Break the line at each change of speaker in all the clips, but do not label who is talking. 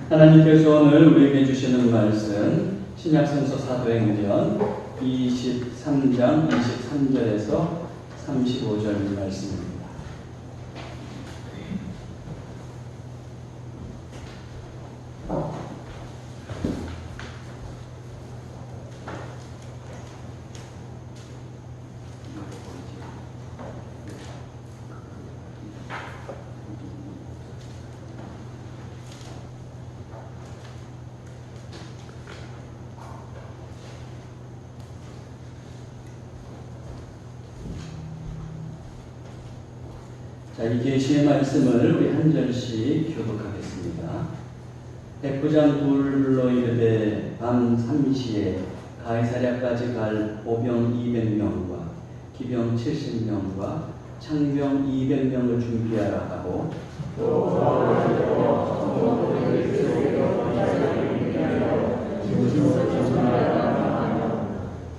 하나님께서 오늘 우리에게 주시는 말씀 신약성서 사도행전 23장 23절에서 35절 말씀입니다. 자, 이 계시의 말씀을 우리 한 절씩 교독하겠습니다. 백부장 둘을 불러 이르되 밤 3시에 가이사랴까지 갈 보병 200명과 기병 70명과 창병 200명을 준비하라 하고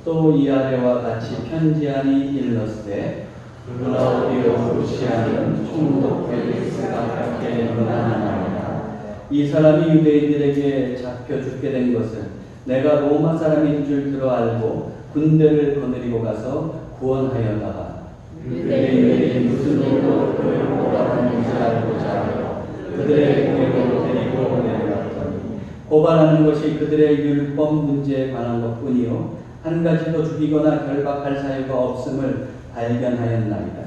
또 이 아래와 같이 편지하니 일렀으되 클라우디오 루시아는 총독 펠릭스가 가깝게 문안하나이다. 이 사람이 유대인들에게 잡혀 죽게 된 것은 내가 로마 사람인 줄 들어 알고 군대를 거느리고 가서 구원하였다가 유대인들이 무슨 일로 그를 고발하는지 알고자 하여 그들의 공회로 데리고 내려갔더니 고발하는 것이 그들의 율법 문제에 관한 것뿐이요 한 가지도 죽이거나 결박할 사유가 없음을 발견하였나이다.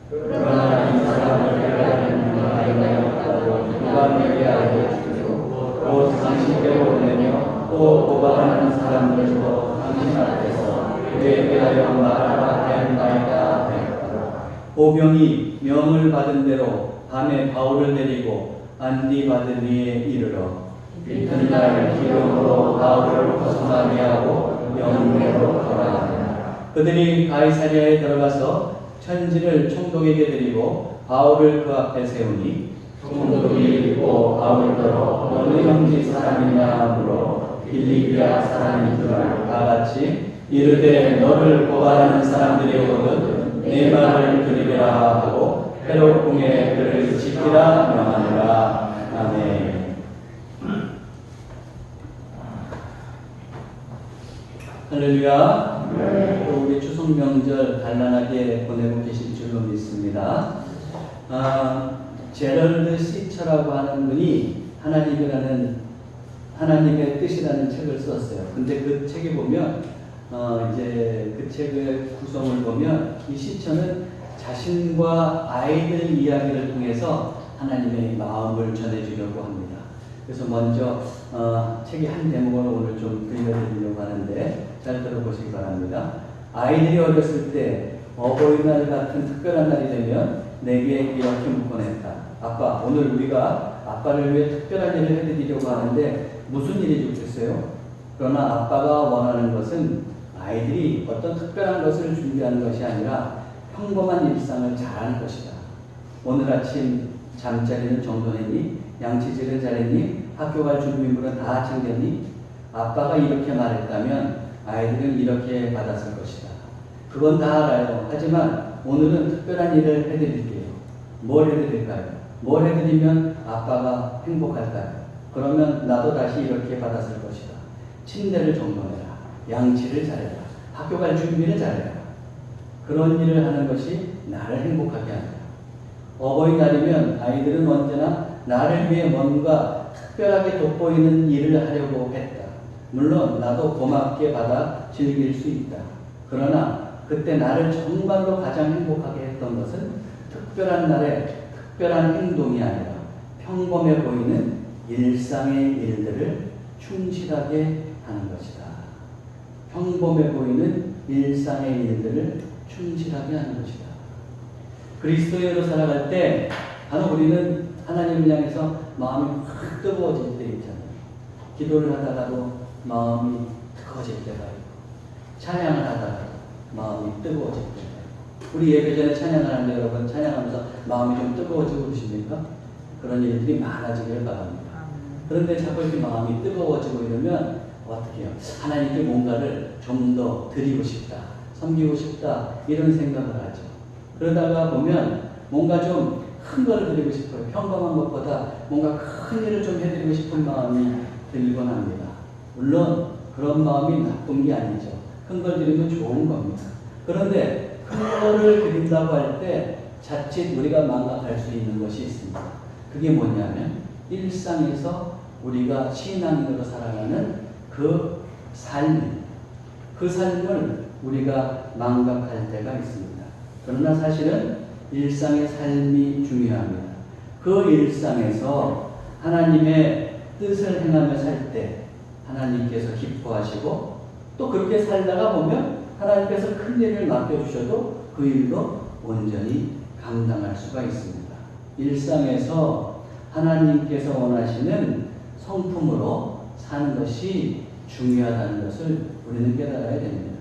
그러나 이 사람을 해라는 누가 알려였다고 누가 내게 알려주고 또 당신께로 보내며 또 고발하는 사람들도 당신 앞에서 그에 대하여 말하라 하였나이다 하였다. 보병이 명을 받은 대로 밤에 바울을 데리고 안디바드리에 이르러 이튿날 기름으로 바울을 벗어나게 하고 영내로 돌아가니라. 그들이 가이사랴에 들어가서 편지를 총독에게 드리고 바울을 그 앞에 세우니 총독이 읽고 바울더러 어느 형제 사람이냐 물어 빌리비아 사람인 줄 알고 다같이 이르되 너를 고발하는 사람들이 오거든 내 말을 들으리라 하고 헤롯궁에 그를 지키라 명하니라. 아멘. 할렐루야. 또 우리 추석 명절 단란하게 보내고 계실 줄로 믿습니다. 제럴드 시처라고 하는 분이 하나님의 뜻이라는 책을 썼어요. 근데 그 책에 보면 이제 그 책의 구성을 보면 이 시처는 자신과 아이들 이야기를 통해서 하나님의 마음을 전해주려고 합니다. 그래서 먼저 책의 한 대목을 오늘 좀 들려드리려고 하는데 잘 들어보시기 바랍니다. 아이들이 어렸을 때 어버이날 같은 특별한 날이 되면 내게 이렇게 묻곤 했다. 아빠, 오늘 우리가 아빠를 위해 특별한 일을 해드리려고 하는데 무슨 일이 좋겠어요? 그러나 아빠가 원하는 것은 아이들이 어떤 특별한 것을 준비하는 것이 아니라 평범한 일상을 잘하는 것이다. 오늘 아침 잠자리는 정돈했니? 양치질은 잘했니? 학교 갈 준비물은 다 챙겼니? 아빠가 이렇게 말했다면 아이들은 이렇게 받았을 것이다. 그건 다 알아요. 하지만 오늘은 특별한 일을 해드릴게요. 뭘 해드릴까요? 뭘 해드리면 아빠가 행복할까요? 그러면 나도 다시 이렇게 받았을 것이다. 침대를 정돈해라. 양치를 잘해라. 학교 갈 준비를 잘해라. 그런 일을 하는 것이 나를 행복하게 한다. 어버이날이면 아이들은 언제나 나를 위해 뭔가 특별하게 돋보이는 일을 하려고 했다. 물론 나도 고맙게 받아 즐길 수 있다. 그러나 그때 나를 정말로 가장 행복하게 했던 것은 특별한 날에 특별한 행동이 아니라 평범해 보이는 일상의 일들을 충실하게 하는 것이다. 평범해 보이는 일상의 일들을 충실하게 하는 것이다. 그리스도인으로 살아갈 때 바로 우리는 하나님을 향해서 마음이 확 뜨거워질 때 있잖아요. 기도를 하다가도 마음이 뜨거워질 때가 있고 찬양을 하다가도 마음이 뜨거워질 때가 있고 우리 예배 전에 찬양을 하는데 여러분 찬양하면서 마음이 좀 뜨거워지고 그러십니까? 그런 일들이 많아지길 바랍니다. 그런데 자꾸 이렇게 마음이 뜨거워지고 이러면 어떻게 해요? 하나님께 뭔가를 좀 더 드리고 싶다, 섬기고 싶다 이런 생각을 하죠. 그러다가 보면 뭔가 좀 큰 거를 드리고 싶어요. 평범한 것보다 뭔가 큰 일을 좀 해드리고 싶은 마음이 들곤 합니다. 물론 그런 마음이 나쁜 게 아니죠. 큰 걸 드리면 좋은 겁니다. 그런데 큰 거를 드린다고 할 때 자칫 우리가 망각할 수 있는 것이 있습니다. 그게 뭐냐면 일상에서 우리가 신앙인으로 살아가는 그 삶을 우리가 망각할 때가 있습니다. 그러나 사실은 일상의 삶이 중요합니다. 그 일상에서 하나님의 뜻을 행하며 살 때 하나님께서 기뻐하시고, 또 그렇게 살다가 보면 하나님께서 큰 일을 맡겨주셔도 그 일도 온전히 감당할 수가 있습니다. 일상에서 하나님께서 원하시는 성품으로 사는 것이 중요하다는 것을 우리는 깨달아야 됩니다.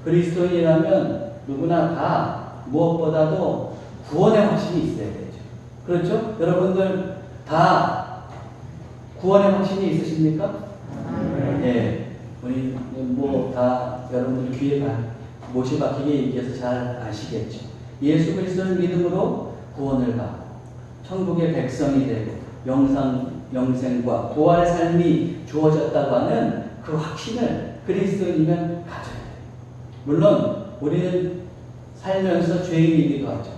그리스도인이라면 누구나 다 무엇보다도 구원의 확신이 있어야 되죠. 그렇죠? 여러분들 다 구원의 확신이 있으십니까? 네. 우리 다 여러분들 귀에 못이 박히게 얘기해서 잘 아시겠죠. 예수 그리스도를 믿음으로 구원을 받고 천국의 백성이 되고 영생과 부활의 삶이 주어졌다고 하는 그 확신을 그리스도인이면 가져야 돼요. 물론 우리는 살면서 죄인이기도 하죠.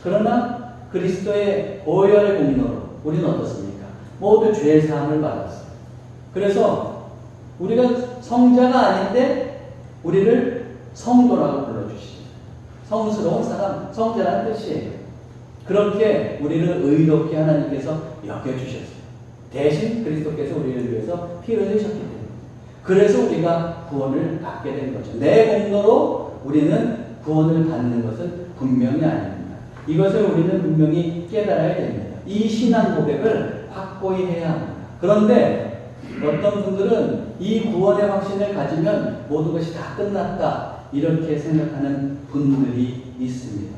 그러나 그리스도의 보혈의 공로로 우리는 어떻습니까? 모두 죄 사함을 받았어요. 그래서 우리가 성자가 아닌데 우리를 성도라고 불러주시죠. 성스러운 사람, 성자라는 뜻이에요. 그렇게 우리를 의롭게 하나님께서 여겨주셨어요. 대신 그리스도께서 우리를 위해서 피 흘리셨기 때문에. 그래서 우리가 구원을 받게 된 거죠. 내 공로로 우리는 구원을 받는 것은 분명히 아닙니다. 이것을 우리는 분명히 깨달아야 됩니다. 이 신앙 고백을 확고히 해야 합니다. 그런데 어떤 분들은 이 구원의 확신을 가지면 모든 것이 다 끝났다, 이렇게 생각하는 분들이 있습니다.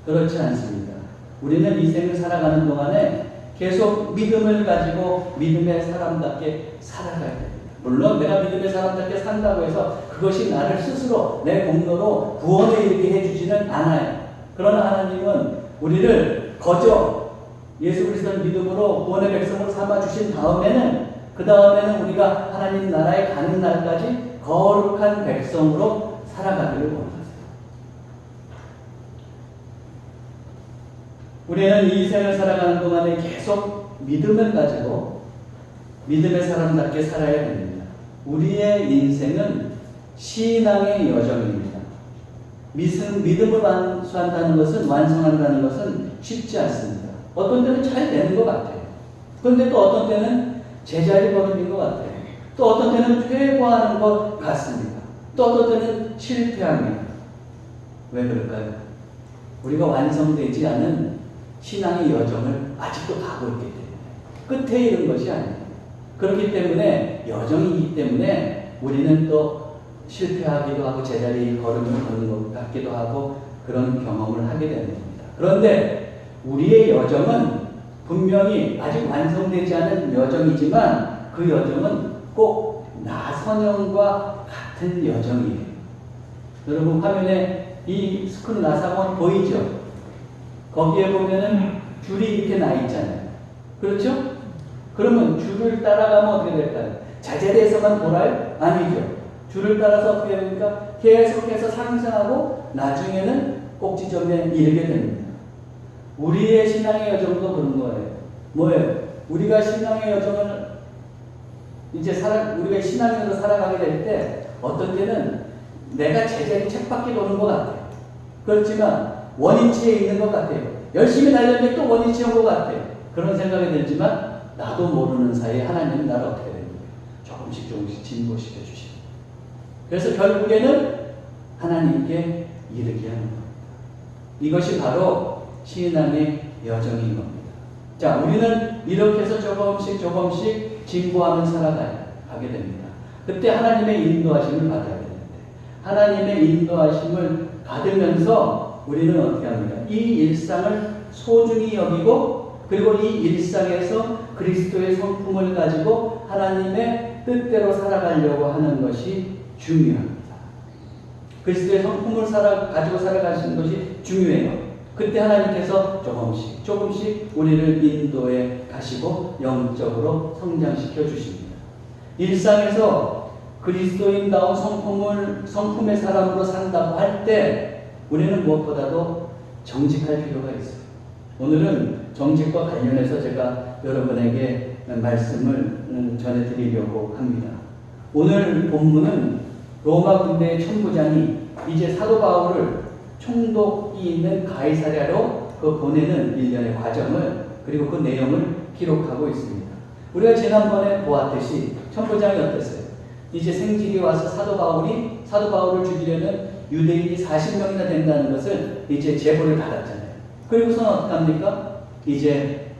그렇지 않습니다. 우리는 이 생을 살아가는 동안에 계속 믿음을 가지고 믿음의 사람답게 살아가야 됩니다. 물론 내가 믿음의 사람답게 산다고 해서 그것이 나를 스스로 내 공로로 구원에 이르게 해주지는 않아요. 그러나 하나님은 우리를 거저 예수 그리스도를 믿음으로 구원의 백성으로 삼아주신 다음에는, 그 다음에는 우리가 하나님 나라에 가는 날까지 거룩한 백성으로 살아가기를 원하세요. 우리는 이 생을 살아가는 동안에 계속 믿음을 가지고 믿음의 사람답게 살아야 됩니다. 우리의 인생은 신앙의 여정입니다. 믿음을 완수한다는 것은, 완성한다는 것은 쉽지 않습니다. 어떤 때는 잘 되는 것 같아요. 그런데 또 어떤 때는 제자리 걸음인 것 같아요. 또 어떤 때는 퇴보하는 것 같습니다. 또 어떤 때는 실패합니다. 왜 그럴까요? 우리가 완성되지 않은 신앙의 여정을 아직도 가고 있기 때문에, 끝에 이른 것이 아닙니다. 그렇기 때문에, 여정이기 때문에 우리는 또 실패하기도 하고 제자리 걸음을 걷는 것 같기도 하고 그런 경험을 하게 됩니다. 그런데 우리의 여정은 분명히 아직 완성되지 않은 여정이지만 그 여정은 꼭 나선형과 같은 여정이에요. 여러분 화면에 이 스쿨 나사원 보이죠? 거기에 보면은 줄이 이렇게 나 있잖아요. 그렇죠? 그러면 줄을 따라가면 어떻게 될까요? 제자리에서만 돌아요? 아니죠. 줄을 따라서 어떻게 됩니까? 계속해서 상승하고 나중에는 꼭지점에 이르게 됩니다. 우리의 신앙의 여정도 그런 거예요. 뭐예요? 우리가 신앙의 여정을 우리가 신앙으로 살아가게 될 때 어떤 때는 내가 제자리 쳇바퀴 도는 것 같아요. 그렇지만 원위치에 있는 것 같아요. 열심히 달렸는데 또 원위치에 온 것 같아요. 그런 생각이 들지만 나도 모르는 사이에 하나님은 나를 어떻게 되는 거예요? 조금씩 진보시켜 주시고. 그래서 결국에는 하나님께 이르게 하는 겁니다. 이것이 바로 신앙의 여정인 겁니다. 자, 우리는 이렇게 해서 조금씩 진보하며 살아가게 됩니다. 그때 하나님의 인도하심을 받아야 되는데, 하나님의 인도하심을 받으면서 우리는 어떻게 합니까? 이 일상을 소중히 여기고, 그리고 이 일상에서 그리스도의 성품을 가지고 하나님의 뜻대로 살아가려고 하는 것이 중요합니다. 그리스도의 성품을 가지고 살아가시는 것이 중요해요. 그때 하나님께서 조금씩 우리를 인도해 가시고 영적으로 성장시켜 주십니다. 일상에서 그리스도인다운 성품의 사람으로 산다고 할 때 우리는 무엇보다도 정직할 필요가 있어요. 오늘은 정직과 관련해서 제가 여러분에게 말씀을 전해드리려고 합니다. 오늘 본문은 로마 군대의 천부장이 이제 사도 바울을 총독이 있는 가이사랴로 보내는 일련의 과정을 그리고 그 내용을 기록하고 있습니다. 우리가 지난번에 보았듯이 천부장이 어땠어요? 이제 생질이 와서 사도 바울을 죽이려는 유대인이 40명이나 된다는 것을 이제 제보를 받았잖아요. 그리고서는 어떻게 합니까? 이제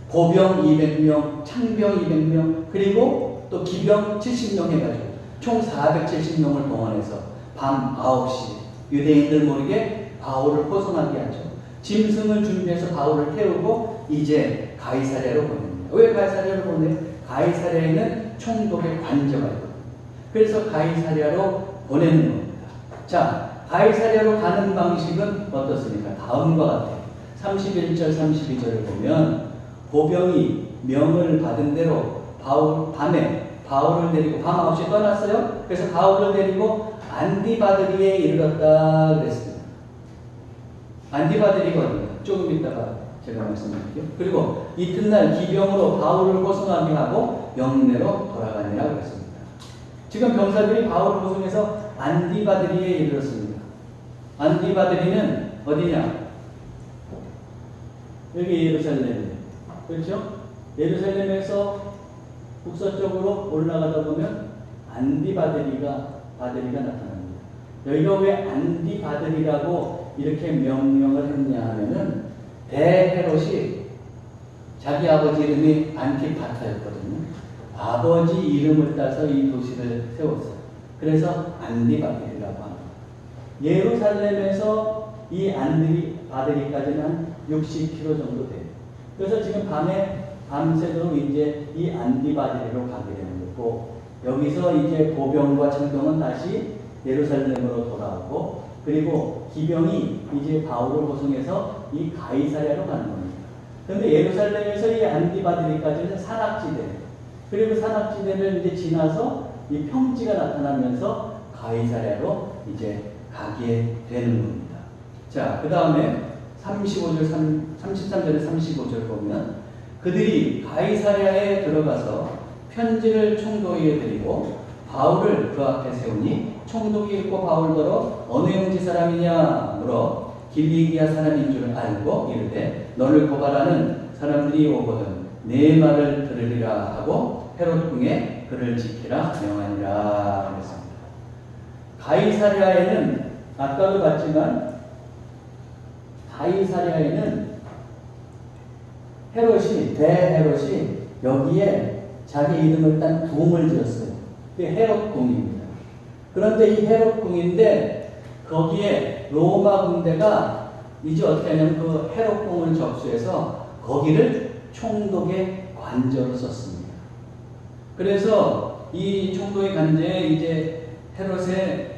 보병 200명, 창병 200명, 그리고 또 기병 70명 해가지고 총 470명을 동원해서 밤 9시 유대인들 모르게 바울을 호송하게 하죠. 짐승을 준비해서 바울을 태우고 이제 가이사랴로 보냅니다. 왜 가이사랴로 보내? 가이사랴에는 총독의 관저가 있거든요. 그래서 가이사랴로 보내는 겁니다. 자, 가이사랴로 가는 방식은 어떻습니까? 다음과 같아요. 31절, 32절을 보면 보병이 명을 받은 대로 밤에 바울을 데리고 밤 9시에 떠났어요. 그래서 바울을 데리고 안디바드리에 이르렀다 그랬습니다. 안디바드리가 어디냐? 조금 이따가 제가 말씀드릴게요. 그리고 이튿날 기병으로 바울을 호송하게 하고 영내로 돌아가니라 그랬습니다. 지금 병사들이 바울을 호송해서 안디바드리에 이르렀습니다. 안디바드리는 어디냐? 여기 예루살렘. 그렇죠? 예루살렘에서 북서쪽으로 올라가다 보면 안디바드리가 나타납니다. 여기가 왜 안디바드리라고 이렇게 명명을 했냐 하면은 대헤롯이 자기 아버지 이름이 안티파타였거든요. 아버지 이름을 따서 이 도시를 세웠어요. 그래서 안디바드리라고 합니다. 예루살렘에서 이 안디바드리까지는 한 60km 정도 돼요. 그래서 지금 밤새도록 이제 이 안디바드리로 가게 되는 거고, 여기서 이제 보병과 창병은 다시 예루살렘으로 돌아오고, 그리고 기병이 이제 바울을 호송해서 이 가이사랴로 가는 겁니다. 그런데 예루살렘에서 이 안디바드리까지는 산악지대, 그리고 산악지대를 이제 지나서 이 평지가 나타나면서 가이사랴로 이제 가게 되는 겁니다. 자, 그 다음에 33절에 35절 보면 그들이 가이사랴에 들어가서 편지를 총독에게 드리고 바울을 그 앞에 세우니 총독이 읽고 바울더러 어느 형제 사람이냐 물어 길리기아 사람인 줄 알고 이르되 너를 고발하는 사람들이 오거든 내 말을 들으리라 하고 헤롯 궁에 그를 지키라 명하니라 그랬습니다. 가이사랴에는 아까도 봤지만 가이사랴에는 대헤롯이 여기에 자기 이름을 딴 궁을 지었어요. 그게 헤롯 궁입니다. 그런데 이 헤롯 궁인데 거기에 로마 군대가 이제 어떻게 하냐면 그 헤롯 궁을 접수해서 거기를 총독의 관저로 썼습니다. 그래서 이 총독의 관저에 이제 헤롯의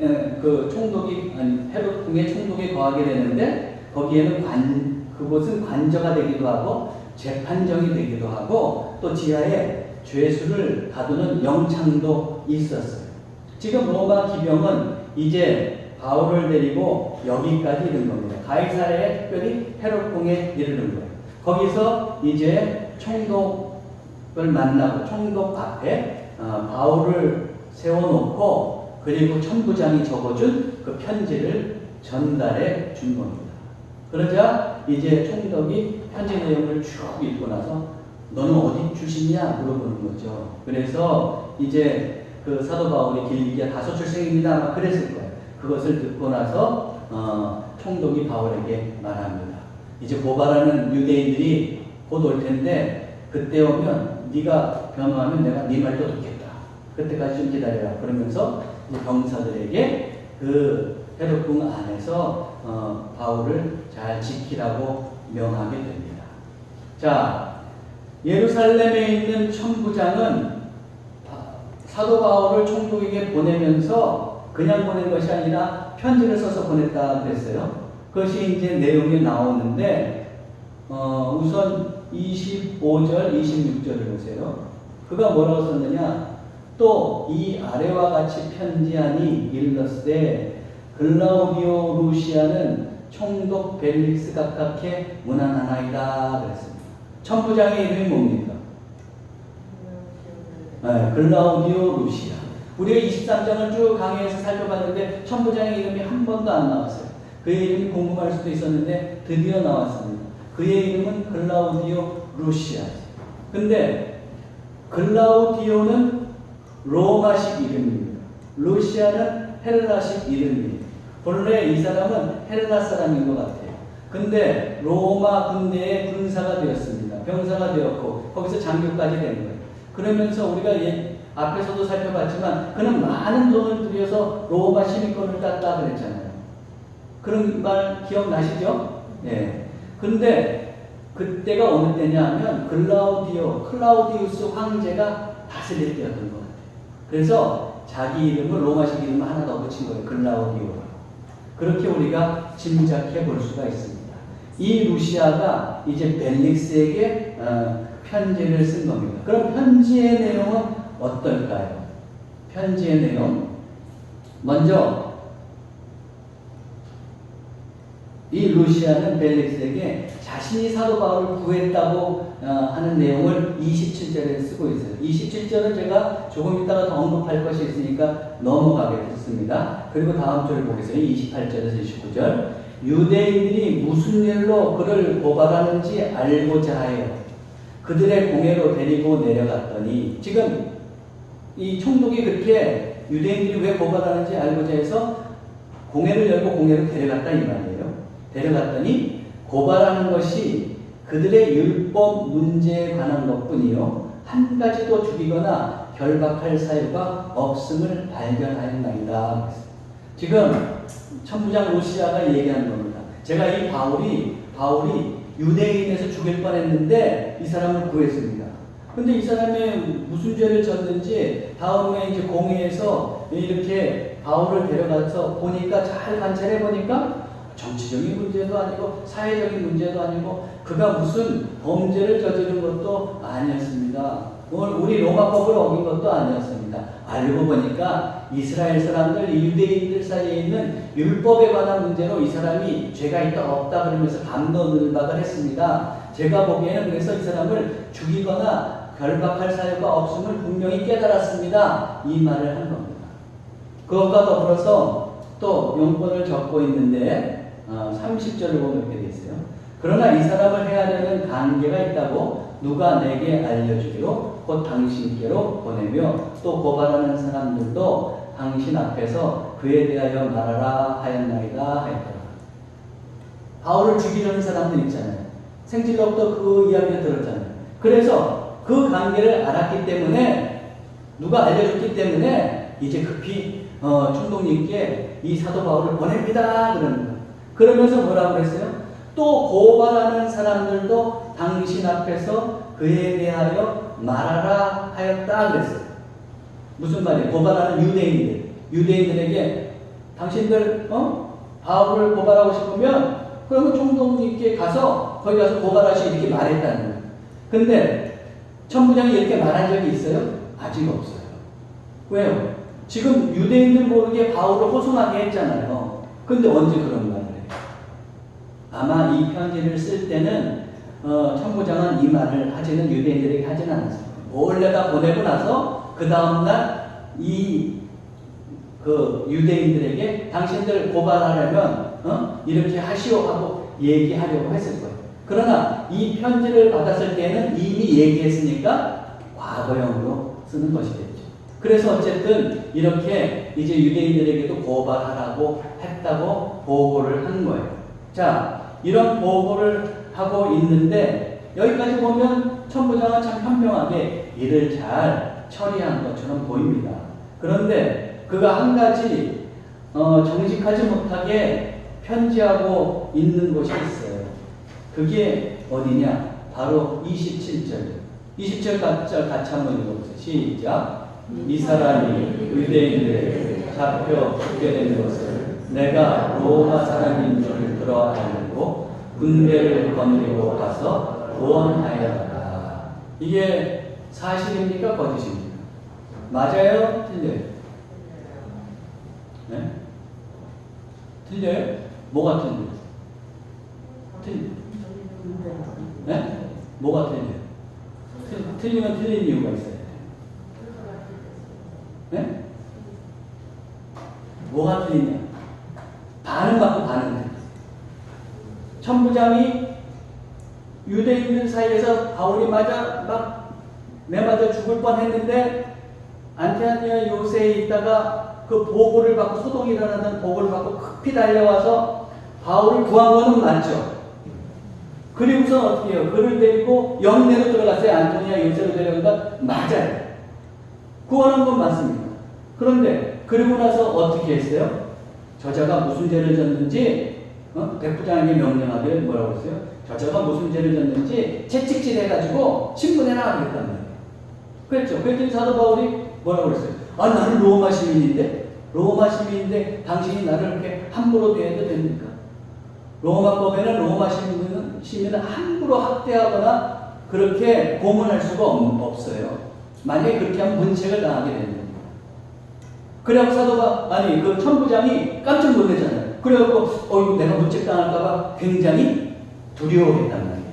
헤롯 궁의 총독이 거하게 되는데 거기에는 그곳은 관저가 되기도 하고 재판정이 되기도 하고 또 지하에 죄수를 가두는 영창도 있었어요. 지금 로마 기병은 이제 바울을 데리고 여기까지 이른 겁니다. 가이사랴에 특별히 헤롯 궁에 이르는 거예요. 거기서 이제 총독을 만나고 총독 앞에 바울을 세워놓고 그리고 천부장이 적어준 그 편지를 전달해 준 겁니다. 그러자 이제 총독이 편지 내용을 쭉 읽고 나서 너는 어디 출신이야? 물어보는 거죠. 그래서 이제 그 사도 바울이 길리기아 다소 출생입니다. 아마 그랬을 거예요. 그것을 듣고 나서 총독이 바울에게 말합니다. 이제 고발하는 유대인들이 곧 올 텐데 그때 오면 네가 변호하면 내가 네 말도 듣겠다. 그때까지 좀 기다려라. 그러면서 이제 병사들에게 그 헤롯 궁 안에서 바울을 잘 지키라고 명하게 됩니다. 자, 예루살렘에 있는 천부장은 사도 바울을 총독에게 보내면서 그냥 보낸 것이 아니라 편지를 써서 보냈다 그랬어요. 그것이 이제 내용이 나오는데, 우선 25절, 26절을 보세요. 그가 뭐라고 썼느냐? 또 이 아래와 같이 편지하니 일렀으되 글라우디오 루시아는 총독 벨릭스 가깝게 문안하나이다 그랬습니다. 천부장의 이름이 뭡니까? 네, 글라우디오 루시아. 우리가 23장을 쭉 강의해서 살펴봤는데 천부장의 이름이 한 번도 안 나왔어요. 그의 이름이 궁금할 수도 있었는데 드디어 나왔습니다. 그의 이름은 글라우디오 루시아. 근데 글라우디오는 로마식 이름입니다. 루시아는 헬라식 이름입니다. 본래 이 사람은 헬라 사람인 것 같아요. 근데 로마 군대의 군사가 되었습니다. 병사가 되었고 거기서 장교까지 된 거예요. 그러면서 우리가 앞에서도 살펴봤지만 그는 많은 돈을 들여서 로마 시민권을 땄다 그랬잖아요. 그런 말 기억나시죠? 네. 근데 그때가 어느 때냐 하면 클라우디우스 황제가 다스릴 때였던 것 같아요. 그래서 자기 이름을 로마식 이름을 하나 더 붙인 거예요. 글라우디오라고. 그렇게 우리가 짐작해 볼 수가 있습니다. 이 루시아가 이제 벨릭스에게 편지를 쓴 겁니다. 그럼 편지의 내용은 어떨까요? 편지의 내용. 먼저 이 루시아는 벨릭스에게 자신이 사도 바울을 구했다고 하는 내용을 27절에 쓰고 있어요. 27절은 제가 조금 이따가 더 언급할 것이 있으니까 넘어가겠습니다. 그리고 다음 절을 보겠어요. 28절에서 29절. 유대인들이 무슨 일로 그를 고발하는지 알고자 하여 그들의 공회로 데리고 내려갔더니, 지금 이 총독이 그렇게 유대인들이 왜 고발하는지 알고자 해서 공회를 열고 공회로 데려갔다 이 말이에요. 데려갔더니 고발하는 것이 그들의 율법 문제에 관한 것뿐이요 한 가지도 죽이거나 결박할 사유가 없음을 발견하였나이다. 지금 천부장 루시아가 얘기하는 겁니다. 제가 이 바울이 유대인에서 죽일 뻔했는데 이 사람을 구했습니다. 근데 이 사람이 무슨 죄를 졌는지 다음에 이제 공회에서 이렇게 바울을 데려가서 보니까 잘 관찰해 보니까 정치적인 문제도 아니고 사회적인 문제도 아니고 그가 무슨 범죄를 저지른 것도 아니었습니다. 우리 로마법을 어긴 것도 아니었습니다. 알고 보니까 이스라엘 사람들, 유대인들 사이에 있는 율법에 관한 문제로 이 사람이 죄가 있다 없다 그러면서 감론을박을 했습니다. 제가 보기에는 그래서 이 사람을 죽이거나 결박할 사유가 없음을 분명히 깨달았습니다. 이 말을 한 겁니다. 그것과 더불어서 또 용건을 적고 있는데 30절을 보면 이렇게 되어 있어요. 그러나 이 사람을 헤아려는 관계가 있다고 누가 내게 알려주기로 곧 당신께로 보내며 또 고발하는 사람들도 당신 앞에서 그에 대하여 말하라 하였나이다 하였더라. 바울을 죽이려는 사람들 있잖아요. 생질로부터 그 이야기를 들었잖아요. 그래서 그 관계를 알았기 때문에 누가 알려줬기 때문에 이제 급히 총독님께 이 사도 바울을 보냅니다 그러는 거예요. 그러면서 뭐라고 그랬어요? 또 고발하는 사람들도 당신 앞에서 그에 대하여 말하라 하였다 그랬어요. 무슨 말이에요? 고발하는 유대인들에게 당신들 바울을 고발하고 싶으면 그러면 총독님께 가서 거기 가서 고발하시 이렇게 말했다는 거예요. 근데 천부장이 이렇게 말한 적이 있어요? 아직 없어요. 왜요? 지금 유대인들 모르게 바울을 호송하게 했잖아요. 근데 언제 그런 말을 해요? 아마 이 편지를 쓸 때는 천부장은 이 말을 하지는 유대인들에게 하지는 않았습니다. 몰래가 보내고 나서 그 다음날 그 유대인들에게 당신들 고발하려면 이렇게 하시오 하고 얘기하려고 했을 거예요. 그러나 이 편지를 받았을 때는 이미 얘기했으니까 과거형으로 쓰는 것이겠죠. 그래서 어쨌든 이렇게 이제 유대인들에게도 고발하라고 했다고 보고를 한 거예요. 자, 이런 보고를 하고 있는데 여기까지 보면 천부장은 참 현명하게 일을 잘 처리한 것처럼 보입니다. 그런데 그가 한 가지 정직하지 못하게 편지하고 있는 곳이 있어요. 그게 어디냐? 바로 27절. 27절 같이 한번 읽어보세요. 시작. 이 사람이 유대인들에게 잡혀 죽게 된 것을 내가 로마 사람인 줄 들어가려고 군대를 건드리고 가서 구원하였다. 이게 사실입니까? 거짓입니까? 맞아요? 틀려요? 네? 틀려요? 뭐가 틀려요? 네? 뭐가 틀려요? 틀리면 틀린 이유가 있어요. 네? 뭐가 틀리냐? 반은 맞고 반은 틀려. 천부장이 유대인들 사이에서 바울이 막 매맞아 죽을 뻔했는데 안티아니아 요새에 있다가 그 보고를 받고 소동이라는 보고를 받고 급히 달려와서 바울을 구한 거는 맞죠. 그리고서 어떻게 해요? 그를 데리고 영내로 들어갔어요. 안토니아 요새로 데려간다? 맞아요. 구원한 건 맞습니다. 그런데 그리고 나서 어떻게 했어요? 저자가 무슨 죄를 졌는지 백부장에게 명령하기를 뭐라고 했어요? 저자가 무슨 죄를 졌는지 채찍질 해가지고 신문해라 그랬단 말이에요. 그랬죠. 그랬더니 사도 바울이 뭐라고 그랬어요? 아, 나는 로마 시민인데 당신이 나를 그렇게 함부로 대해도 됩니까? 로마법에는 로마 시민은 함부로 학대하거나 그렇게 고문할 수가 없어요. 만약에 그렇게 하면 문책을 당하게 됩니다. 그래갖고 사도가, 그 천부장이 깜짝 놀랐잖아요. 그래갖고, 내가 문책 당할까봐 굉장히 두려워했단 말이에요.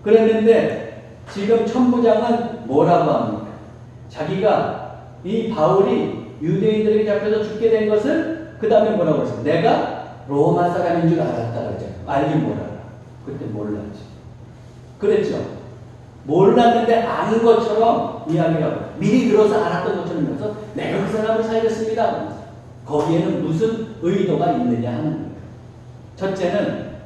그랬는데, 지금 천부장은 뭐라고 합니까? 자기가 이 바울이 유대인들에게 잡혀서 죽게 된 것을 그 다음에 뭐라고 했어요? 내가 로마 사람인 줄 알았다 그러죠. 알긴 뭘 알아. 그때 몰랐지. 그랬죠. 몰랐는데 아는 것처럼 이야기하고 미리 들어서 알았던 것처럼 하면서 내가 그 사람을 살렸습니다. 거기에는 무슨 의도가 있느냐 하는 거예요. 첫째는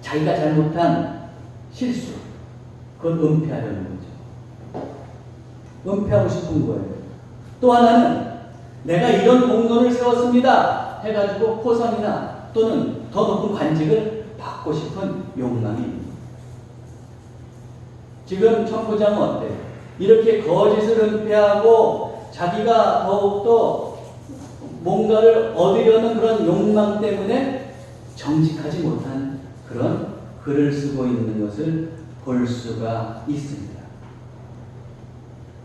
자기가 잘못한 실수, 그걸 은폐하려는 거죠. 은폐하고 싶은 거예요. 또 하나는 내가 이런 공로를 세웠습니다 해가지고 포상이나 또는 더 높은 관직을 받고 싶은 욕망이 있는 지금 천부장은 어때요? 이렇게 거짓을 은폐하고 자기가 더욱더 뭔가를 얻으려는 그런 욕망 때문에 정직하지 못한 그런 글을 쓰고 있는 것을 볼 수가 있습니다.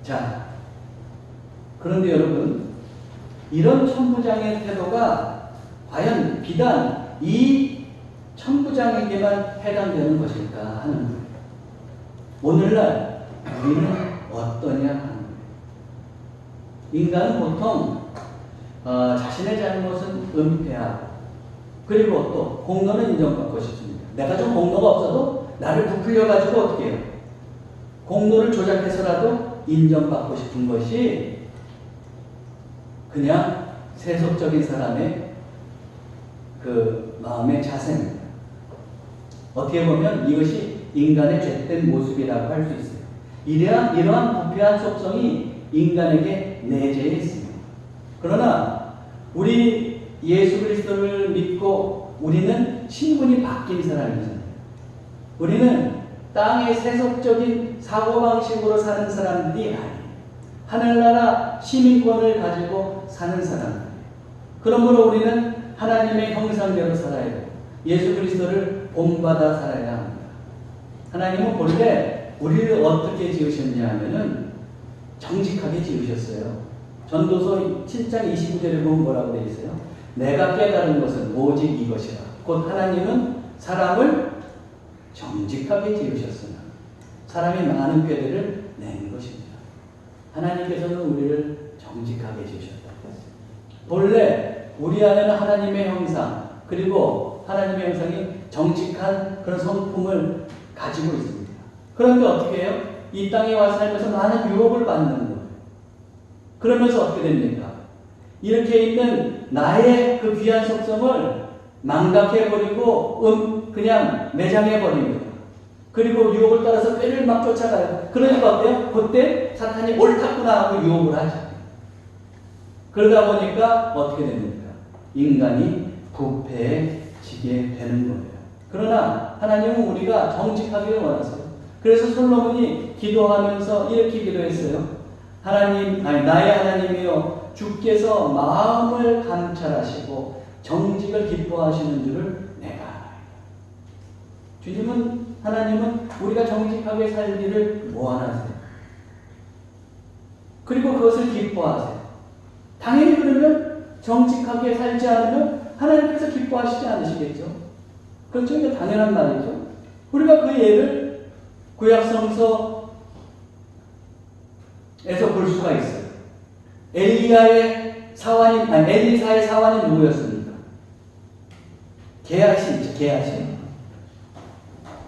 자, 그런데 여러분, 이런 천부장의 태도가 과연 비단 이 천부장에게만 해당되는 것일까 하는 거예요. 오늘날 우리는 어떠냐 하는 거예요. 인간은 보통 자신의 잘못은 은폐하고 그리고 또 공로는 인정받고 싶습니다. 내가 좀 공로가 없어도 나를 부풀려가지고 어떻게 해요? 공로를 조작해서라도 인정받고 싶은 것이 그냥 세속적인 사람의 그 마음의 자세입니다. 어떻게 보면 이것이 인간의 죄된 모습이라고 할 수 있어요. 이러한 부패한 속성이 인간에게 내재해 있습니다. 그러나 우리 예수 그리스도를 믿고 우리는 신분이 바뀐 사람이잖아요. 우리는 땅의 세속적인 사고방식으로 사는 사람들이 아니에요. 하늘나라 시민권을 가지고 사는 사람들이에요. 그러므로 우리는 하나님의 형상대로 살아야 돼요. 예수 그리스도를 본받아 살아야 합니다. 하나님은 본래 우리를 어떻게 지으셨냐 하면은 정직하게 지으셨어요. 전도서 7장 29절에 보면 뭐라고 되어 있어요? 내가 깨달은 것은 오직 이것이라. 곧 하나님은 사람을 정직하게 지으셨으나 사람이 많은 꾀들을 낸 것입니다. 하나님께서는 우리를 정직하게 지으셨다. 본래 우리 안에는 하나님의 형상 그리고 하나님의 형상이 정직한 그런 성품을 가지고 있습니다. 그런데 어떻게 해요? 이 땅에 와서 살면서 많은 유혹을 받는 거예요. 그러면서 어떻게 됩니까? 이렇게 있는 나의 그 귀한 속성을 망각해버리고 그냥 매장해버립니다. 그리고 유혹을 따라서 꾀를 막 쫓아가요. 그러니까 어때요? 그때 사탄이 옳다구나 하고 유혹을 하죠. 그러다 보니까 어떻게 됩니까? 인간이 부패해지게 되는 거예요. 그러나 하나님은 우리가 정직하기를 원하세요. 그래서 솔로몬이 기도하면서 이렇게 기도했어요. 나의 하나님이여 주께서 마음을 감찰하시고 정직을 기뻐하시는 줄을 주님은, 하나님은 우리가 정직하게 살기를 원하세요. 그리고 그것을 기뻐하세요. 당연히 그러면 정직하게 살지 않으면 하나님께서 기뻐하시지 않으시겠죠. 그렇죠? 이게 당연한 말이죠. 우리가 그 예를 구약성서에서 볼 수가 있어요. 엘리사의 사환이 누구였습니까? 게하시죠. 게하시.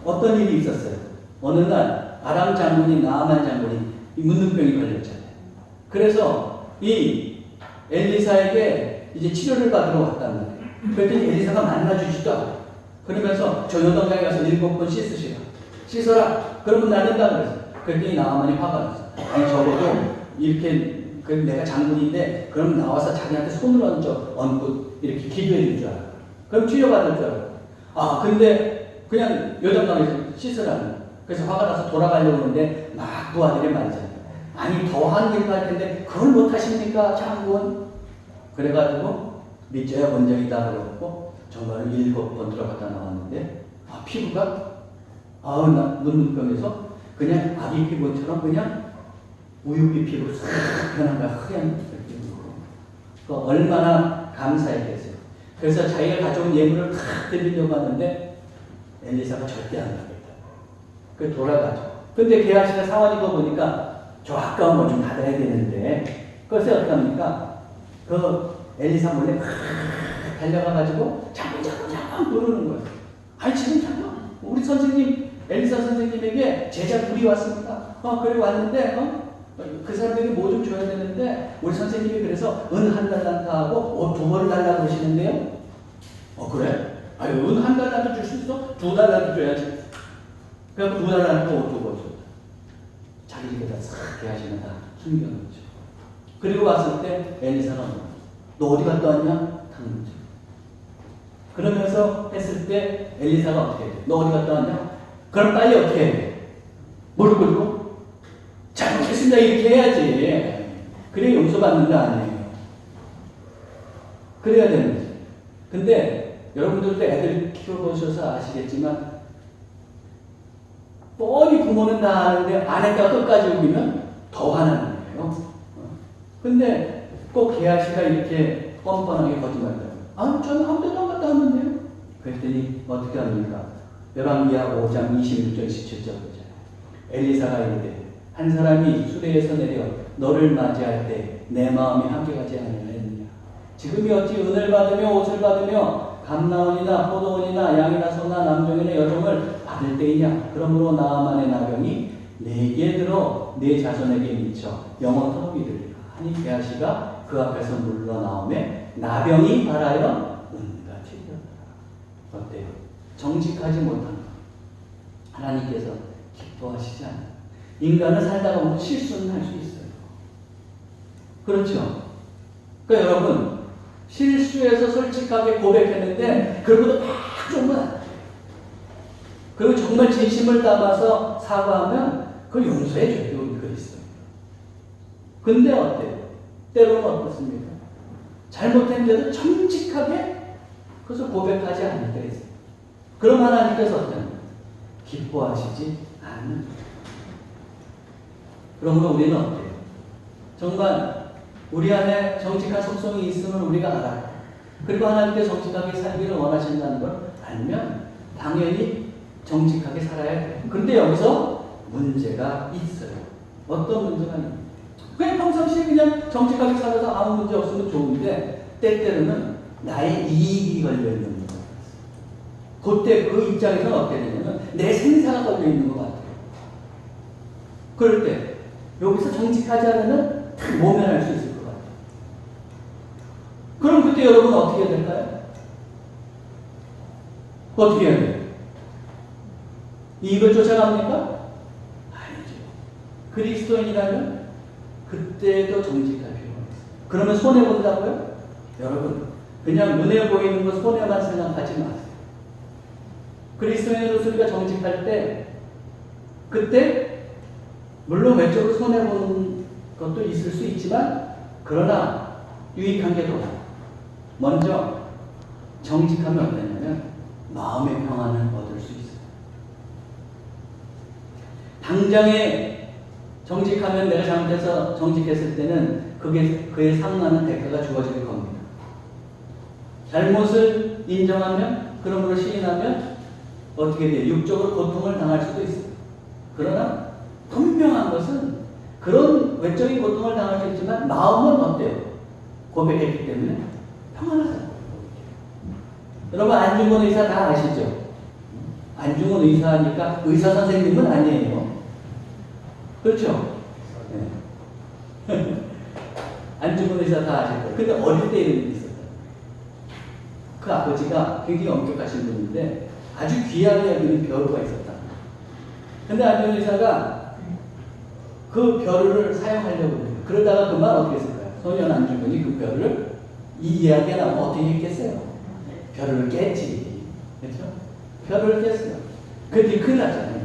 어떤 일이 있었어요? 어느 날 아람 장군이 나아만 장군이 문둥병이 걸렸잖아요. 그래서 이 엘리사에게 이제 치료를 받으러 왔단 말이에요. 그랬더니 엘리사가 만나주지도 않아요. 그러면서 저 요단강에 가서 7번 씻어라. 그러면 낫는다 그랬어요. 그랬더니 나아만이 화가 났어요. 아니 적어도 이렇게 내가 장군인데 그럼 나와서 자기한테 손을 얹고 이렇게 기도해 줄 줄 알아요. 그럼 치료받을 줄 알아요. 근데 그냥 요단강에서 씻으라는. 그래서 화가 나서 돌아가려고 하는데 막 부하들이 말이잖아요. 아니 더한 일도 할 텐데 그걸 못하십니까 장군? 그래가지고 믿져야 본정이다 그러고 정말 7번 들어갔다 나왔는데 피부가 문둥병에서 그냥 아기 피부처럼 그냥 우유빛 피부로 싹 변한 거야. 하얀 피부로. 얼마나 감사했겠어요. 그래서 자기가 가져온 예물을 다 드리려고 하는데 엘리사가 절대 안 하겠다. 그 돌아가죠. 근데 게하시가 사환이 거 보니까 저 아까운 거 좀 받아야 되는데 그것을 어떻게 합니까? 그 엘리사 몰래 막 달려가가지고 잠깐 부르는 거예요. 아니 지금 잠깐 우리 선생님 엘리사 선생님에게 제자 둘이 왔습니다. 그래 왔는데 그 사람에게 뭐 좀 줘야 되는데 우리 선생님이 그래서 은 1달란트 하고 2벌을 달라고 그러시는데요. 그래? 아니 은 1달란트 줄 수 있어? 2달란트 줘야지. 그래서 2달란트 2벌 줬다. 자기 집에다 싹 대하시면 다 숨겨놓죠. 그리고 왔을 때 엘리사가 너 어디 갔다 왔냐? 당근죠. 그러면서 했을 때 엘리사가 어떻게 해? 너 어디 갔다 왔냐? 그럼 빨리 어떻게 해? 무릎 꿇고 잘못했습니다 이렇게 해야지. 그래야 용서받는 거 아니에요. 그래야 되는 거지. 근데 여러분들도 애들 키워보셔서 아시겠지만 뻔히 부모는 다 아는데 아내가 끝까지 우기면 더 화나는 거예요. 근데 꼭 게하시가 이렇게 뻔뻔하게 거짓말해요. 저는 아무 데도 안 갔다 왔는데요. 그랬더니 어떻게 합니까? 열왕기하 5장 26절 17절 보잖아요. 엘리사가 이르되 한 사람이 수레에서 내려 너를 맞이할 때 내 마음이 함께 가지 않느냐. 지금이 어찌 은을 받으며 옷을 받으며 감나원이나 포도원이나 양이나 소나 남종이나 여종을 받을 때이냐. 그러므로 나아만의 나병이 내게 들어 내 자손에게 미쳐 영원토록 이르리라 하니 게하시가 그 앞에서 물러나오매 나병이 발하여 은같이 되었더라. 어때요? 정직하지 못한 것 하나님께서 기뻐하시지 않아요. 인간은 살다가 보면 실수는 할 수 있어요. 그렇죠? 그러니까 여러분 실수해서 솔직하게 고백했는데 그러고도 막 좋으면 안 돼요. 그리고 정말 진심을 담아서 사과하면 그걸 용서해 줘요. 우리 그리스도. 근데 어때요? 때로는 어떻습니까? 잘못했는데도 정직하게 그것을 고백하지 않을 때가 있어요. 그럼 하나님께서 어때요? 기뻐하시지 않는 거예요. 그러므로 우리는 어때요? 정말 우리 안에 정직한 속성이 있음을 우리가 알아요. 그리고 하나님께 정직하게 살기를 원하신다는 걸 알면 당연히 정직하게 살아야 돼요. 그런데 여기서 문제가 있어요. 어떤 문제가 있나요? 그냥 평상시에 그냥 정직하게 살아서 아무 문제 없으면 좋은데 때때로는 나의 이익이 걸려있는 거예요. 그때 그 입장에서는 어떻게 되냐면 내 생사가 걸려있는 것 같아요. 그럴 때 여기서 정직하지 않으면 다 모면할 수 있을 것 같아요. 그럼 그때 여러분 어떻게 해야 될까요? 어떻게 해야 돼요? 이익을 쫓아갑니까? 아니죠. 그리스도인이라면 그때도 정직할 필요가 있어요. 그러면 손해본다고요? 여러분 그냥 눈에 보이는 거 손해만 생각하지 마세요. 그리스도인으로서 우리가 정직할 때 그때 물론 외적으로 손해보는 것도 있을 수 있지만 그러나 유익한 게 더 많아요. 먼저 정직하면 어떠냐면 마음의 평안을 얻을 수 있어요. 당장에 정직하면 내가 잘못해서 정직했을 때는 그에 상응하는 대가가 주어질 겁니다. 잘못을 인정하면, 그러므로 시인하면 어떻게 돼요? 육적으로 고통을 당할 수도 있어요. 그러나 분명한 것은 그런 외적인 고통을 당할 수 있지만 마음은 어때요? 고백했기 때문에 평안하다. 여러분 안중근 의사 다 아시죠? 안중근 의사니까 의사 선생님은 아니에요. 그렇죠? 네. 안중근 의사 다 아실 거예요. 근데 어릴 때 이런 일이 있었다. 그 아버지가 굉장히 엄격하신 분인데 아주 귀하게 여기는 벼루가 있었다. 근데 안중근 의사가 그 벼루를 사용하려고 해요. 그러다가 그만 어떻게 했을까요? 소년 안중근이 그 벼루를 이 이야기가 나면 어떻게 했겠어요? 벼루를 깼지. 그렇죠? 벼루를 깼어요. 그게 큰일 났잖아요.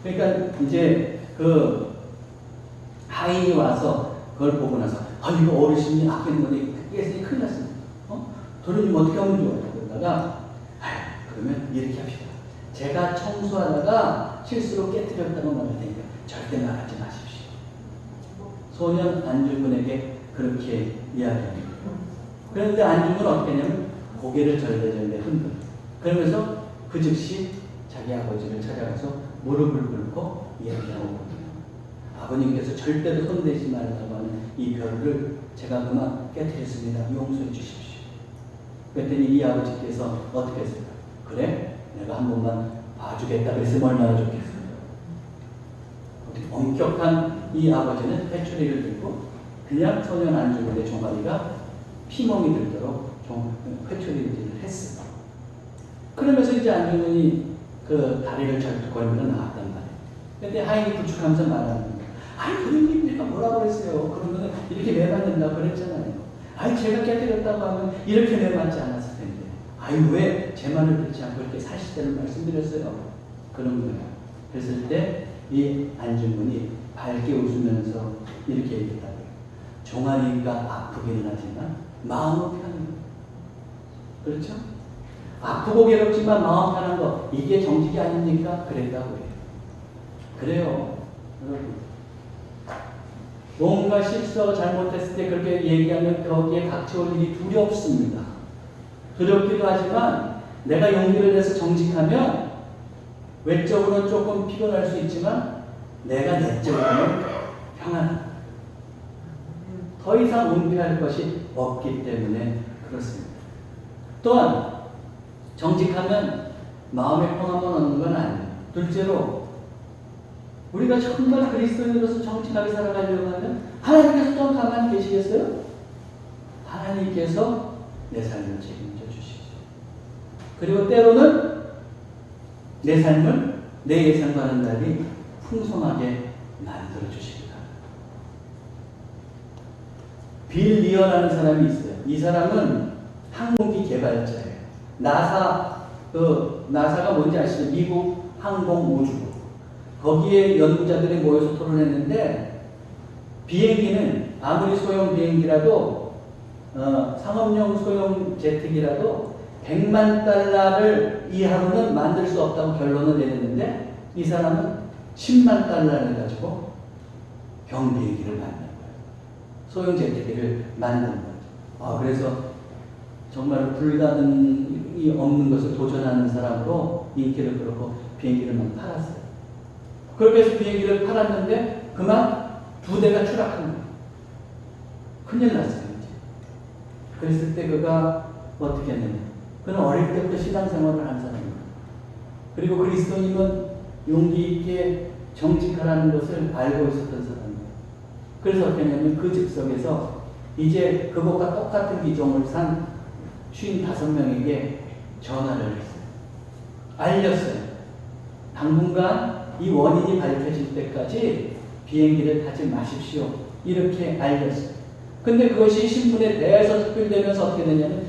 이제. 그러니까 이제 그 하인이 와서 그걸 보고 나서 이거 어르신이 아끼는 거니 깼으니 큰일 났습니다. 도련님 어떻게 하면 좋아요? 그러다가 그러면 이렇게 합시다. 제가 청소하다가 실수로 깨뜨렸다고 말할 테니까 절대 말하지 마십시오. 소년 안중근에게 그렇게 이야기합니다. 그런데 안중근은 어떻게 했냐면 고개를 절레절레 흔들어. 그러면서 그 즉시 자기 아버지를 찾아가서 무릎을 꿇고 이야기하고 있거든요. 아버님께서 절대로 손대지 말라고 하는 이 벼루를 제가 그만 깨뜨렸습니다. 용서해 주십시오. 그랬더니 이 아버지께서 어떻게 했을까? 그래? 내가 한 번만 봐주겠다 그랬으면 얼마나 좋겠어요. 엄격한 이 아버지는 회초리를 들고 그냥 소년 안중근의 종아리가 피멍이 들도록 회초리를 했어요. 그러면서 이제 안중근이 그 다리를 절뚝 걸면서 나왔단 말이에요. 근데 하인이 부축하면서 말하는 거예요. 도련님 내가 뭐라고 그랬어요? 그러면 이렇게 매만 된다고 그랬잖아요. 제가 깨뜨렸다고 하면 이렇게 매맞지 않았을 텐데. 왜 제 말을 듣지 않고 이렇게 사실대로 말씀드렸어요? 그런 거예요. 그랬을 때 이 안중근이 밝게 웃으면서 이렇게 얘기했다고요. 종아리가 아프기는 하지만 마음은 편해요. 그렇죠? 아프고 괴롭지만 마음 편한 거 이게 정직이 아닙니까? 그랬다고 해요. 그래요. 여러분. 뭔가 실수하고 잘못했을 때 그렇게 얘기하면 거기에 닥쳐올 일이 두렵습니다. 두렵기도 하지만 내가 용기를 내서 정직하면 외적으로는 조금 피곤할 수 있지만 내가 내적으로는 평안하다. 더 이상 은폐할 것이 없기 때문에 그렇습니다. 또한 정직하면 마음의 평안만 얻는 건 아니에요. 둘째로 우리가 정말 그리스도인으로서 정직하게 살아가려고 하면 하나님께서 좀 가만히 계시겠어요? 하나님께서 내 삶을 책임져 주시죠. 그리고 때로는 내 삶을 내 예상과는 달리 풍성하게 만들어 주십니다. 빌 리어라는 사람이 있어요. 이 사람은 항공기 개발자예요. 나사가 뭔지 아시죠? 미국 항공우주국. 거기에 연구자들이 모여서 토론했는데 비행기는 아무리 소형 비행기라도 상업용 소형 제트기라도 100만 달러를 이하로는 만들 수 없다고 결론을 내렸는데 이 사람은 10만 달러를 가지고 경비행기를 만든 거예요. 소형 제트기를 만든 거죠. 그래서 정말 불가능이 없는 것을 도전하는 사람으로 인기를 끌었고 비행기를 막 팔았어요. 그렇게 해서 비행기를 팔았는데 그만 2대가 추락한 거예요. 큰일 났어요. 이제. 그랬을 때 그가 어떻게 했느냐. 그는 어릴 때부터 신앙생활을 한 사람입니다. 그리고 그리스도님은 용기 있게 정직하라는 것을 알고 있었던 사람이에요. 그래서 어떻게 했냐면 그 즉석에서 이제 그것과 똑같은 비종을 산 55명에게 전화를 했어요. 알렸어요. 당분간 이 원인이 밝혀질 때까지 비행기를 타지 마십시오. 이렇게 알렸어요. 근데 그것이 신문에 대해서 특별되면서 어떻게 되냐면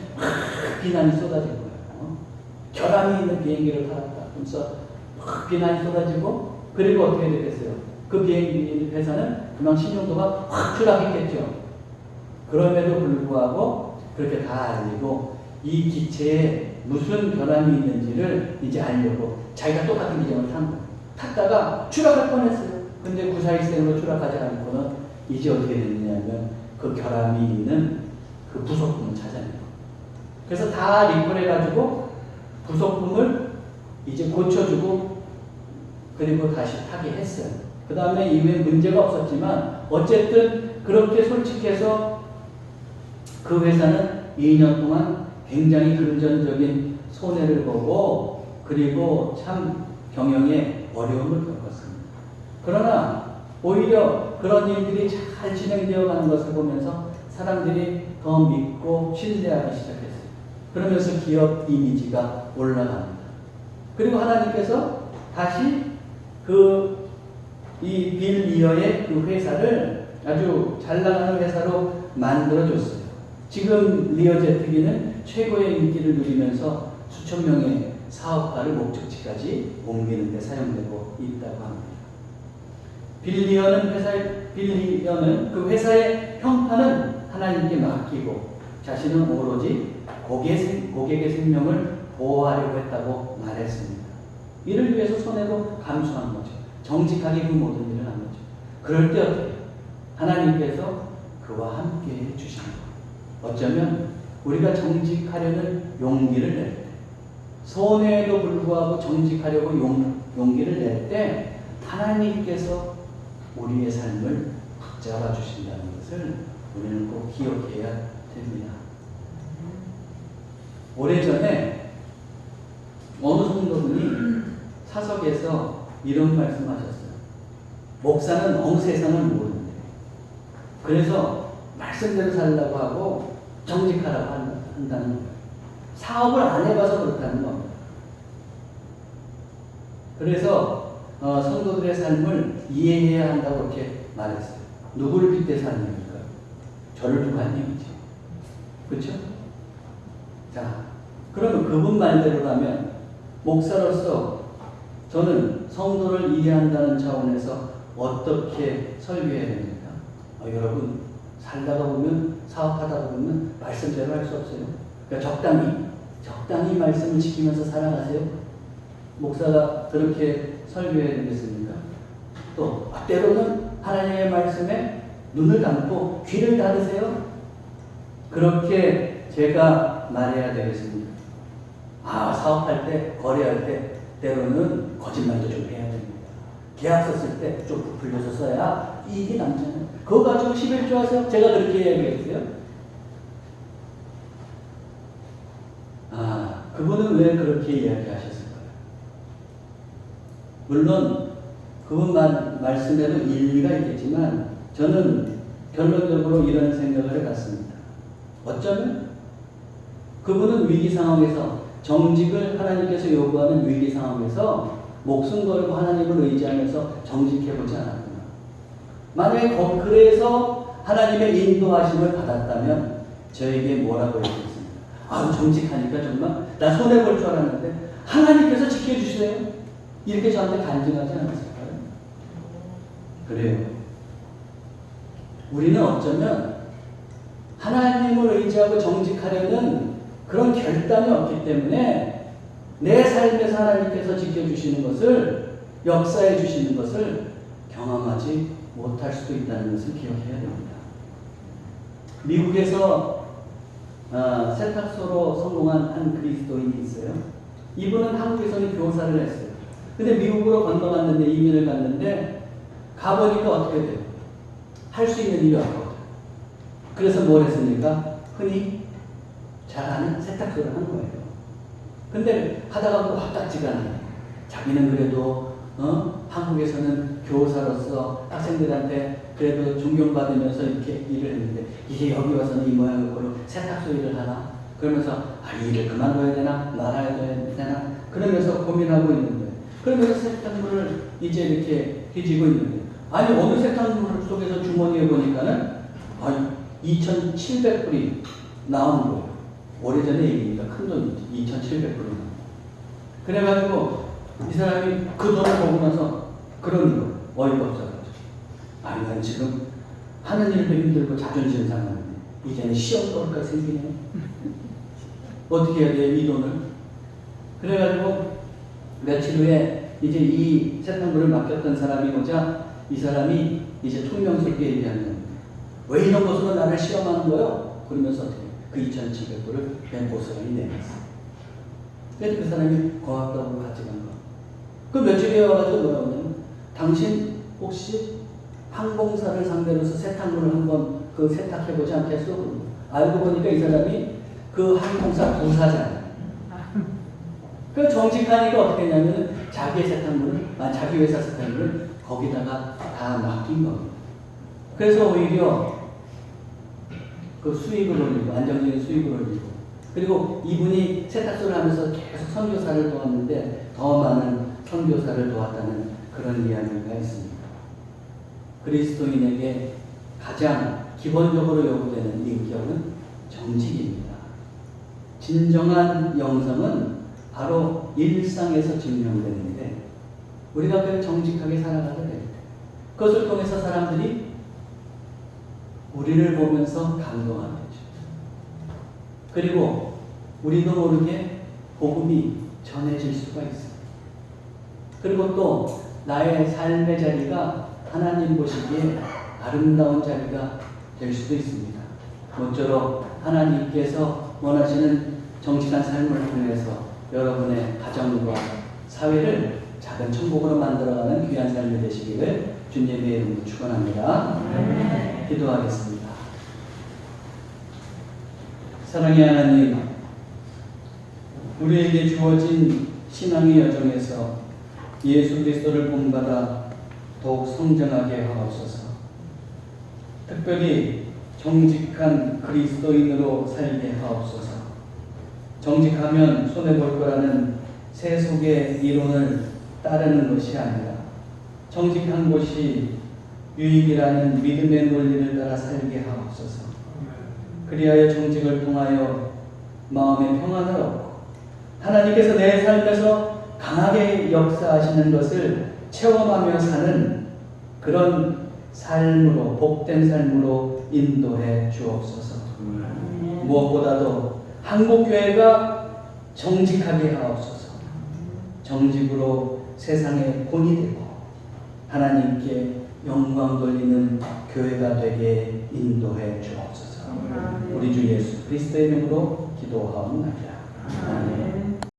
비난이 쏟아진 거예요. 결함이 있는 비행기를 타았다. 그래서 비난이 쏟아지고 그리고 어떻게 됐겠어요? 그 비행기 회사는 그만 신용도가 확 추락했겠죠. 그럼에도 불구하고 그렇게 다 알리고 이 기체에 무슨 변함이 있는지를 이제 알려고 자기가 똑같은 기종을 탄 거예요. 탔다가 추락할 뻔했어요. 근데 구사일생으로 추락하지 않고는 이제 어떻게 됐느냐면 그 결함이 있는 그 부속품을 찾아내요. 그래서 다 리콜해가지고 부속품을 이제 고쳐주고 그리고 다시 타게 했어요. 그 다음에 이후에 문제가 없었지만 어쨌든 그렇게 솔직해서 그 회사는 2년 동안 굉장히 금전적인 손해를 보고 그리고 참 경영에 어려움을 겪었습니다. 그러나 오히려 그런 일들이 잘 진행되어 가는 것을 보면서 사람들이 더 믿고 신뢰하기 시작했어요. 그러면서 기업 이미지가 올라갑니다. 그리고 하나님께서 다시 이 빌 리어의 그 회사를 아주 잘 나가는 회사로 만들어줬어요. 지금 리어 제트기는 최고의 인기를 누리면서 수천 명의 사업가를 목적지까지 옮기는 데 사용되고 있다고 합니다. 빌 리어는 그 회사의 평판은 하나님께 맡기고 자신은 오로지 고객의 생명을 보호하려고 했다고 말했습니다. 이를 위해서 손해도 감수한 거죠. 정직하게 그 모든 일을 한 거죠. 그럴 때 어떻게 하나님께서 그와 함께 해주신 것. 어쩌면 우리가 정직하려는 용기를 낼 때, 손해에도 불구하고 정직하려고 용기를 낼 때 하나님께서 우리의 삶을 붙잡아 주신다는 것을 우리는 꼭 기억해야 됩니다. 오래전에 어느 성도분이 사석에서 이런 말씀하셨어요. 목사는 너무 세상을 모르는데 그래서 말씀대로 살라고 하고 정직하라고 한다는 거예요. 사업을 안 해봐서 그렇다는 겁니다. 그래서 성도들의 삶을 이해해야 한다고 이렇게 말했어요. 누구를 빗대서 하는 얘기일까요? 저를 두고 한 얘기죠. 그렇죠? 자, 그러면 그분 말대로라면 목사로서 저는 성도를 이해한다는 차원에서 어떻게 설교해야 됩니까? 여러분 살다가 보면 사업하다가 보면 말씀대로 할 수 없어요. 그러니까 적당히 말씀을 지키면서 살아가세요. 목사가 그렇게 설교해야 되겠습니까? 또 때로는 하나님의 말씀에 눈을 감고 귀를 닫으세요. 그렇게 제가 말해야 되겠습니다. 사업할 때, 거래할 때 때로는 거짓말도 좀 해야 됩니다. 계약서 쓸 때 좀 부풀려서 써야 이익이 남잖아요. 그거 가지고 11조 하세요? 제가 그렇게 이야기했어요? 그분은 왜 그렇게 이야기하셨을까요? 물론 그분 말씀에도 일리가 있겠지만 저는 결론적으로 이런 생각을 해봤습니다. 어쩌면 그분은 위기 상황에서 정직을 하나님께서 요구하는 위기 상황에서 목숨 걸고 하나님을 의지하면서 정직해보지 않았구나. 만약에 그래서 하나님의 인도하심을 받았다면 저에게 뭐라고 했겠습니까? 정직하니까 정말 나 손해볼 줄 알았는데 하나님께서 지켜주세요. 이렇게 저한테 간증하지 않았을까요? 그래요. 우리는 어쩌면 하나님을 의지하고 정직하려는 그런 결단이 없기 때문에 내 삶에서 하나님께서 지켜주시는 것을, 역사해 주시는 것을 경험하지 못할 수도 있다는 것을 기억해야 됩니다. 미국에서 세탁소로 성공한 한 그리스도인이 있어요. 이분은 한국에서는 교사를 했어요. 근데 미국으로 건너갔는데, 이민을 갔는데 가보니까 어떻게 돼요? 할 수 있는 일이 없거든요. 그래서 뭘 했습니까? 흔히 잘 아는 세탁소를 한 거예요. 근데 하다가 화딱지가 나요. 자기는 그래도 한국에서는 교사로서 학생들한테 그래도 존경받으면서 이렇게 일을 했는데 이게 여기 와서는 이 모양으로 세탁소 일을 하나? 그러면서 이 일을 그만둬야 되나? 말아야 되나? 그러면서 고민하고 있는 거예요. 그러면서 세탁물을 이제 이렇게 뒤지고 있는 거예요. 어느 세탁물 속에서 주머니에 보니까는 2,700불이 나온 거예요. 오래전에 얘기니까 큰 돈이죠. 2,700불이. 그래가지고 이 사람이 그 돈을 보고 나서 그러는 거예요. 어이가 없어가지고. 난 지금 하는 일도 힘들고 자존심 상하는데 이제는 시험 볼까 생기네. 어떻게 해야 돼, 이 돈을? 그래가지고 며칠 후에 이제 이 세탁물을 맡겼던 사람이 오자 이 사람이 이제 퉁명스럽게 얘기하는 왜 이런 것으로 나를 시험하는 거요? 그러면서 어떻게 그 2,700불을 맹고스란히 내놨어. 그래서 그 사람이 고맙다고 가져간 거. 그 며칠에 와가지고 뭐라 하냐면 당신 혹시 항공사를 상대로서 세탁물을 한번 그 세탁해보지 않겠어? 알고 보니까 이 사람이 그 항공사 부사잖아요. 그 정직하니까 어떻게 했냐면 자기 회사 세탁물을 거기다가 다 맡긴 겁니다. 그래서 오히려 그 수익을 올리고, 안정적인 수익을 올리고, 그리고 이분이 세탁소를 하면서 계속 선교사를 도왔는데 더 많은 선교사를 도왔다는 그런 이야기가 있습니다. 그리스도인에게 가장 기본적으로 요구되는 인격은 정직입니다. 진정한 영성은 바로 일상에서 증명되는데 우리가 그 정직하게 살아가게 될 때 그것을 통해서 사람들이 우리를 보면서 감동하게 되죠. 그리고 우리도 모르게 복음이 전해질 수가 있어요. 그리고 또 나의 삶의 자리가 하나님 보시기에 아름다운 자리가 될 수도 있습니다. 모쪼록 하나님께서 원하시는 정직한 삶을 통해서 여러분의 가정과 사회를 작은 천국으로 만들어가는 귀한 삶이 되시기를 주님의 이름으로 축원합니다. 기도하겠습니다. 사랑의 하나님, 우리에게 주어진 신앙의 여정에서 예수 그리스도를 본받아 더욱 성장하게 하옵소서. 특별히 정직한 그리스도인으로 살게 하옵소서. 정직하면 손해볼 거라는 세속의 이론을 따르는 것이 아니라 정직한 것이 유익이라는 믿음의 논리를 따라 살게 하옵소서. 그리하여 정직을 통하여 마음의 평안을 얻고 하나님께서 내 삶에서 강하게 역사하시는 것을 체험하며 사는 그런 삶으로, 복된 삶으로 인도해 주옵소서. 무엇보다도 한국교회가 정직하게 하옵소서. 정직으로 세상의 본이 되고 하나님께 영광 돌리는 교회가 되게 인도해 주옵소서. 우리 주 예수 그리스도의 이름으로 기도하옵나이다. 아멘.